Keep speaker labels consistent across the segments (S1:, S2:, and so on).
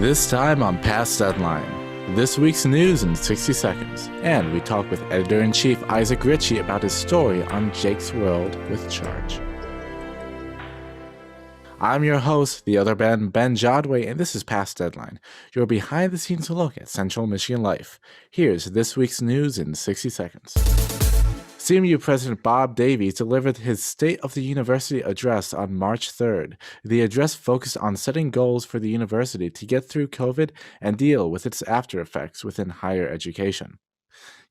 S1: This time on Past Deadline, this week's news in 60 seconds, and we talk with Editor-in-Chief Isaac Ritchey about his story on Jake's World with Charge. I'm your host, the other Ben Jodway, and this is Past Deadline, your behind-the-scenes look at Central Michigan life. Here's this week's news in 60 seconds. CMU President Bob Davies delivered his State of the University address on March 3rd. The address focused on setting goals for the university to get through COVID and deal with its after effects within higher education.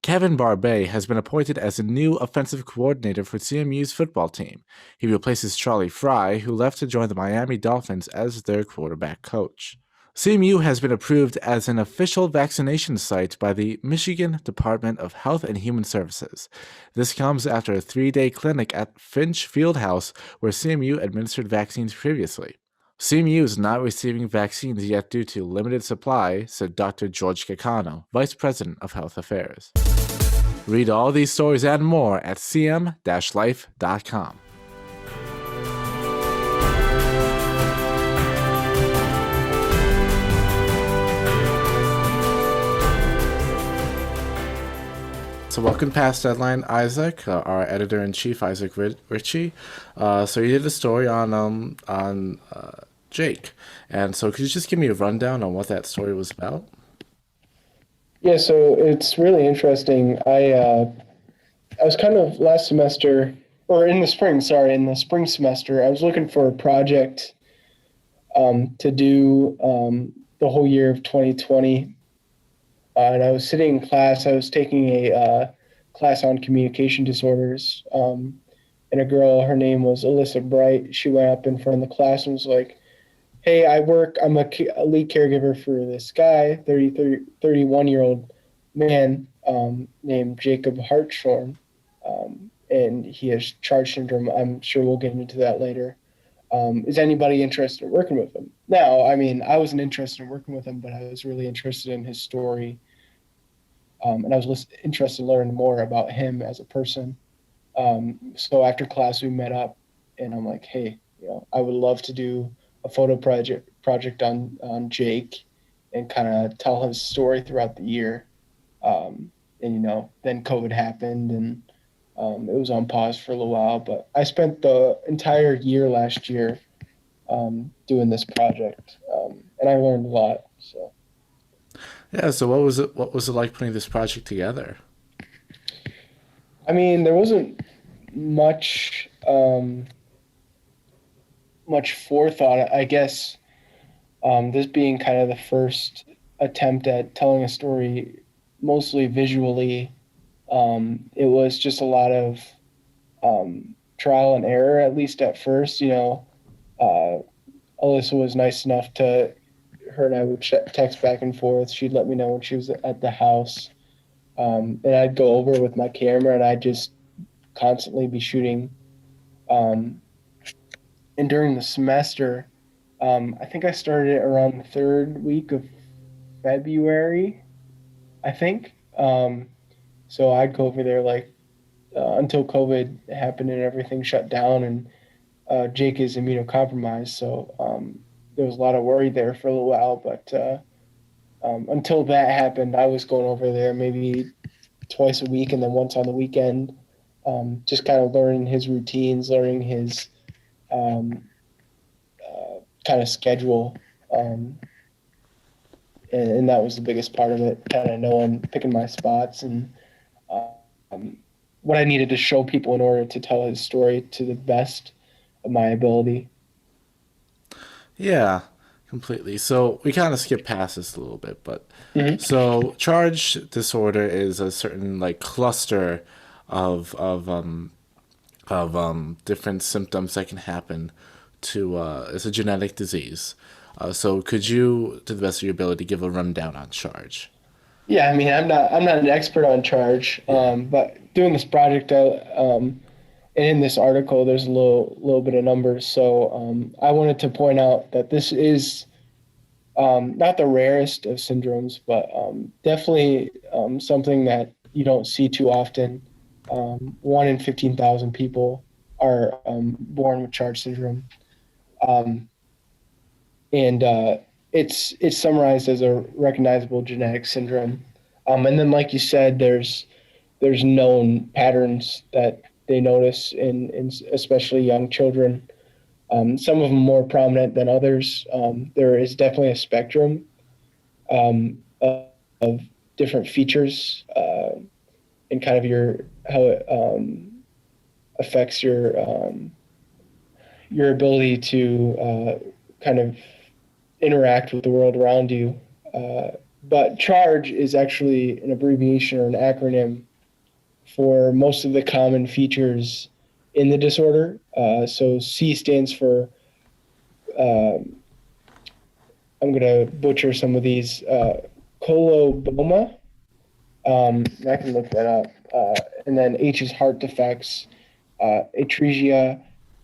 S1: Kevin Barbay has been appointed as the new offensive coordinator for CMU's football team. He replaces Charlie Fry, who left to join the Miami Dolphins as their quarterback coach. CMU has been approved as an official vaccination site by the Michigan Department of Health and Human Services. This comes after a 3-day clinic at Finch Fieldhouse where CMU administered vaccines previously. CMU is not receiving vaccines yet due to limited supply, said Dr. George Cacano, Vice President of Health Affairs. Read all these stories and more at cm-life.com. So welcome Past Deadline, Isaac, our editor-in-chief, Isaac Ritchey. So you did a story on Jake, and so could you just give me a rundown on what that story was about?
S2: Yeah, so it's really interesting. I was kind of last semester, or in the spring semester, I was looking for a project to do the whole year of 2020. And I was sitting in class. I was taking a class on communication disorders. And a girl, her name was Alyssa Bright. She went up in front of the class and was like, hey, I'm a lead caregiver for this guy, 31-year-old man named Jacob Hartshorne. And he has Charge syndrome. I'm sure we'll get into that later. Is anybody interested in working with him? Now, I mean, I wasn't interested in working with him, but I was really interested in his story. And I was interested in learning more about him as a person. So after class, we met up, and I'm like, hey, I would love to do a photo project on Jake and kind of tell his story throughout the year. And, then COVID happened, and it was on pause for a little while, but I spent the entire year last year doing this project, and I learned a lot. So,
S1: yeah. So what was it like putting this project together?
S2: I mean, there wasn't much forethought, I guess. This being kind of the first attempt at telling a story, mostly visually. It was just a lot of trial and error, at least at first. Alyssa was nice enough her and I would text back and forth. She'd let me know when she was at the house. And I'd go over with my camera, and I'd just constantly be shooting. And during the semester, I think I started it around the third week of February, I think. So I'd go over there until COVID happened and everything shut down, and Jake is immunocompromised. So there was a lot of worry there for a little while. But until that happened, I was going over there maybe twice a week and then once on the weekend, just kind of learning his routines, learning his kind of schedule. And that was the biggest part of it, kind of picking my spots and what I needed to show people in order to tell his story to the best of my ability.
S1: Yeah, completely. So we kind of skip past this a little bit, but So charge disorder is a certain cluster of different symptoms that can happen to it's a genetic disease. So could you, to the best of your ability, give a rundown on Charge?
S2: Yeah, I mean, I'm not an expert on Charge, but doing this project, and in this article, there's a little bit of numbers. So I wanted to point out that this is not the rarest of syndromes, but definitely something that you don't see too often. 1 in 15,000 people are born with Charge syndrome. And it's summarized as a recognizable genetic syndrome. And then, like you said, there's known patterns that they notice in especially young children. Some of them more prominent than others. There is definitely a spectrum of different features and kind of how it affects your ability to kind of interact with the world around you. But CHARGE is actually an abbreviation or an acronym for most of the common features in the disorder. So C stands for, I'm going to butcher some of these, coloboma. I can look that up. And then H is heart defects, atresia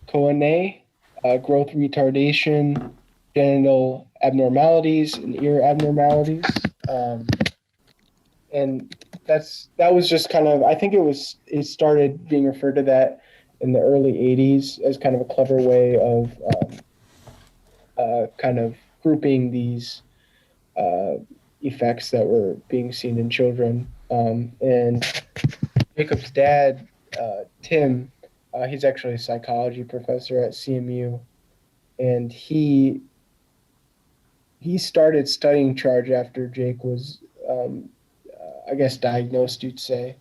S2: choanae, growth retardation, genital abnormalities, and ear abnormalities. And that was just kind of, I think it started being referred to that in the early 80s as kind of a clever way of kind of grouping these effects that were being seen in children. And Jacob's dad, Tim, he's actually a psychology professor at CMU, and he started studying CHARGE after Jake was, I guess, diagnosed, you'd say.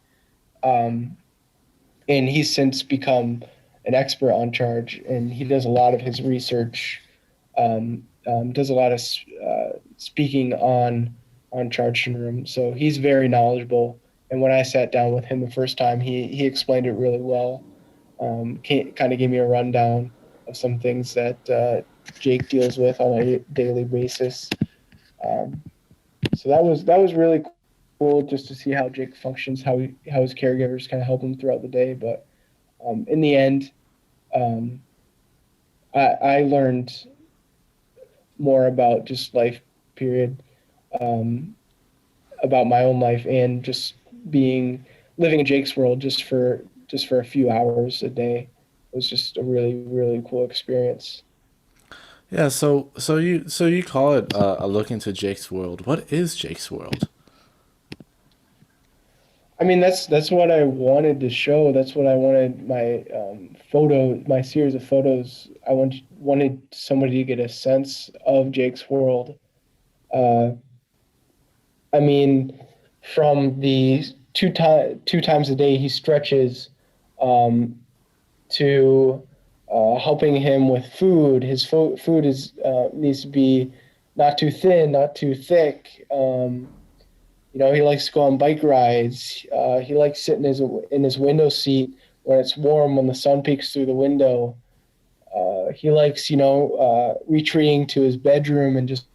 S2: And he's since become an expert on CHARGE, and he does a lot of his research, does a lot of speaking on CHARGE syndrome. So he's very knowledgeable. And when I sat down with him the first time, he explained it really well. Kind of gave me a rundown of some things that Jake deals with on a daily basis. So that was really cool just to see how Jake functions, how his caregivers kind of help him throughout the day. But in the end, I learned more about just life, period, about my own life, and just living in Jake's world just for a few hours a day. It was just a really, really cool experience.
S1: Yeah, so you call it a look into Jake's world. What is Jake's world?
S2: I mean, that's what I wanted to show. That's what I wanted my series of photos. Wanted somebody to get a sense of Jake's world. Uh, I mean, from the two times a day he stretches, to helping him with food. His food needs to be not too thin, not too thick. He likes to go on bike rides. He likes sitting in his window seat when it's warm, when the sun peeks through the window. He likes, retreating to his bedroom and just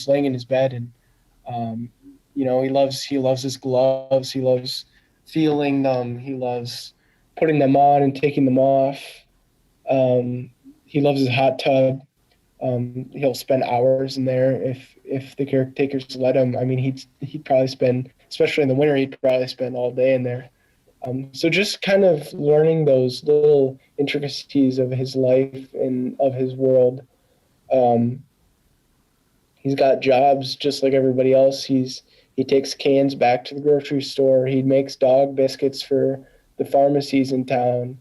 S2: laying in his bed. And he loves his gloves. He loves feeling them. He loves putting them on and taking them off. He loves his hot tub. He'll spend hours in there if the caretakers let him. I mean, he'd probably spend, especially in the winter, he'd probably spend all day in there. So just kind of learning those little intricacies of his life and of his world. He's got jobs just like everybody else. He takes cans back to the grocery store. He makes dog biscuits for the pharmacies in town.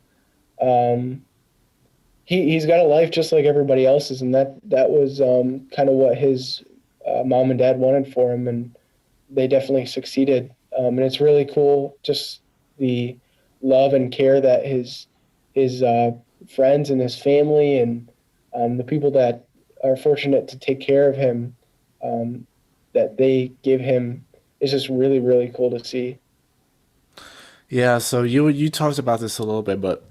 S2: He's got a life just like everybody else's, and that was kind of what his mom and dad wanted for him, and they definitely succeeded. And it's really cool, just the love and care that his friends and his family and the people that are fortunate to take care of him, that they give him, is just really, really cool to see.
S1: Yeah, so you talked about this a little bit, but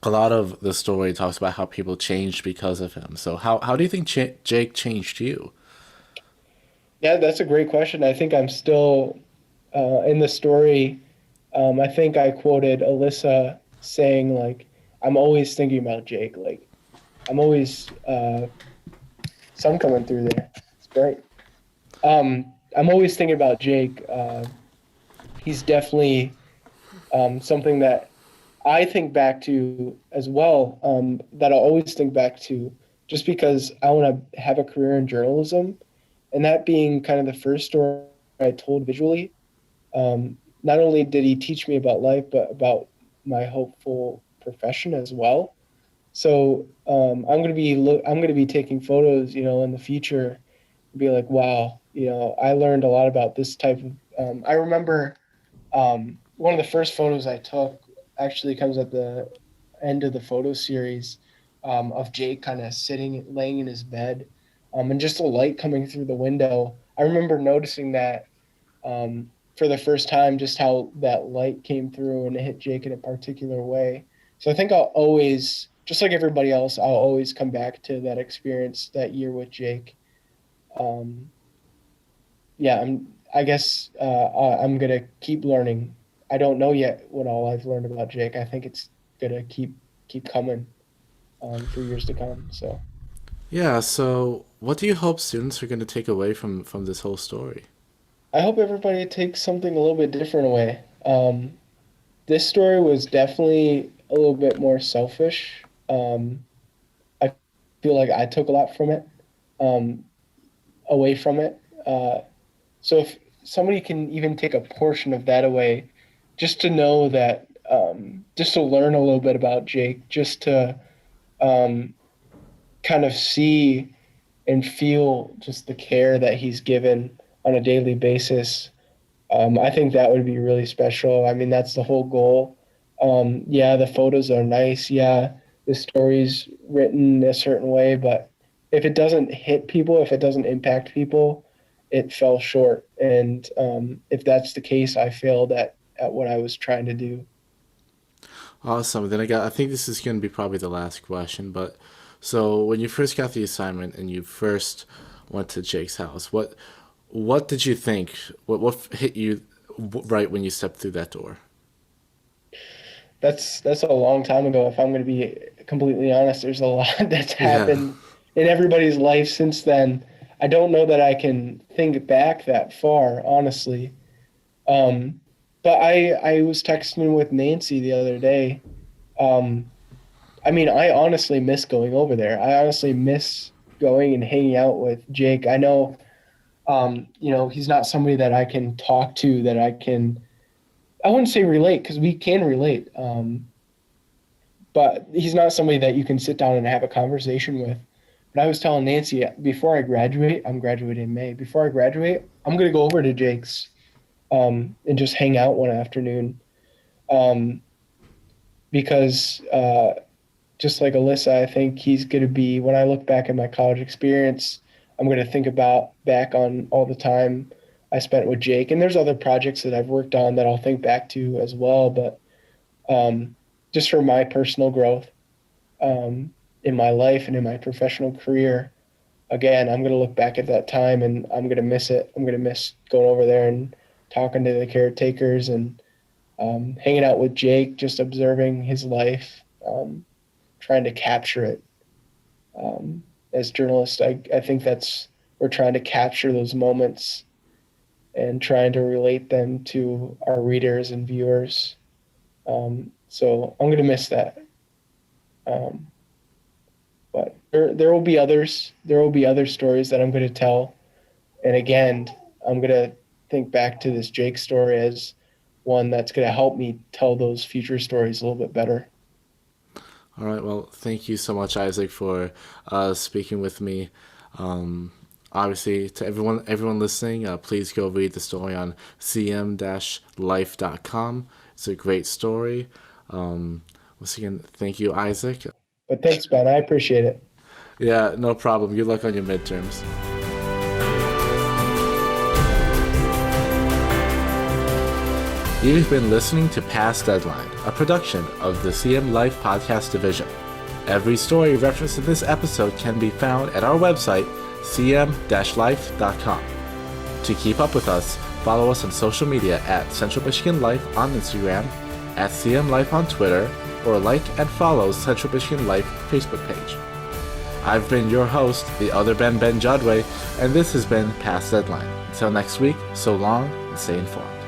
S1: a lot of the story talks about how people changed because of him. So how do you think Jake changed you?
S2: Yeah, that's a great question. I think I'm still in the story. I think I quoted Alyssa saying, like, I'm always thinking about Jake. Like, I'm always sun coming through there. It's great. I'm always thinking about Jake. He's definitely something that I think back to as well, that I'll always think back to, just because I want to have a career in journalism. And that being kind of the first story I told visually, not only did he teach me about life, but about my hopeful profession as well. So I'm gonna be taking photos, in the future, and be like, wow, I learned a lot about this type of. I remember one of the first photos I took actually comes at the end of the photo series, of Jake kind of laying in his bed, and just a light coming through the window. I remember noticing that, for the first time, just how that light came through and it hit Jake in a particular way. So I think I'll always, just like everybody else, I'll always come back to that experience that year with Jake. Um, yeah, I guess I'm gonna keep learning. I don't know yet what all I've learned about Jake. I think it's gonna keep coming, for years to come. So
S1: Yeah, so what do you hope students are going to take away from this whole story?
S2: I hope everybody takes something a little bit different away. This story was definitely a little bit more selfish. I feel like I took a lot from it, um, away from it. So if somebody can even take a portion of that away, just to know that, just to learn a little bit about Jake, just to, um, kind of see and feel just the care that he's given on a daily basis, I think that would be really special. I mean, that's the whole goal. Yeah, the photos are nice. Yeah, the story's written a certain way, but if it doesn't hit people, if it doesn't impact people, it fell short. And if that's the case, I failed at what I was trying to do.
S1: Awesome. Then I think this is going to be probably the last question, but so when you first got the assignment and you first went to Jake's house, what did you think? What hit you right when you stepped through that door?
S2: That's a long time ago. If I'm going to be completely honest, there's a lot that's
S1: Yeah.
S2: happened in everybody's life since then. I don't know that I can think back that far, honestly. Um, but I was texting with Nancy the other day. Um, I mean, I honestly miss going over there. I honestly miss going and hanging out with Jake. I know, he's not somebody that I can talk to, that I can, I wouldn't say relate, because we can relate. But he's not somebody that you can sit down and have a conversation with. But I was telling Nancy, before I graduate, I'm graduating in May. Before I graduate, I'm going to go over to Jake's, and just hang out one afternoon. Um, because just like Alyssa, I think he's going to be, when I look back at my college experience, I'm going to think about back on all the time I spent with Jake. And there's other projects that I've worked on that I'll think back to as well. But just for my personal growth, in my life and in my professional career, again, I'm going to look back at that time and I'm going to miss it. I'm going to miss going over there and talking to the caretakers and, hanging out with Jake, just observing his life, trying to capture it. As journalists, I think we're trying to capture those moments and trying to relate them to our readers and viewers. So I'm going to miss that. Um, but there will be others. There will be other stories that I'm going to tell. And again, I'm going to think back to this Jake story as one that's going to help me tell those future stories a little bit better.
S1: All right. Well, thank you so much, Isaac, for speaking with me. Obviously, to everyone listening, please go read the story on cm-life.com. It's a great story. Once again, thank you, Isaac.
S2: But thanks, Ben. I appreciate it.
S1: Yeah, no problem. Good luck on your midterms. You've been listening to Past Deadline, a production of the CM Life Podcast Division. Every story referenced in this episode can be found at our website, cm-life.com. To keep up with us, follow us on social media at Central Michigan Life on Instagram, at CM Life on Twitter, or like and follow Central Michigan Life Facebook page. I've been your host, the other Ben Jodway, and this has been Past Deadline. Until next week, so long and stay informed.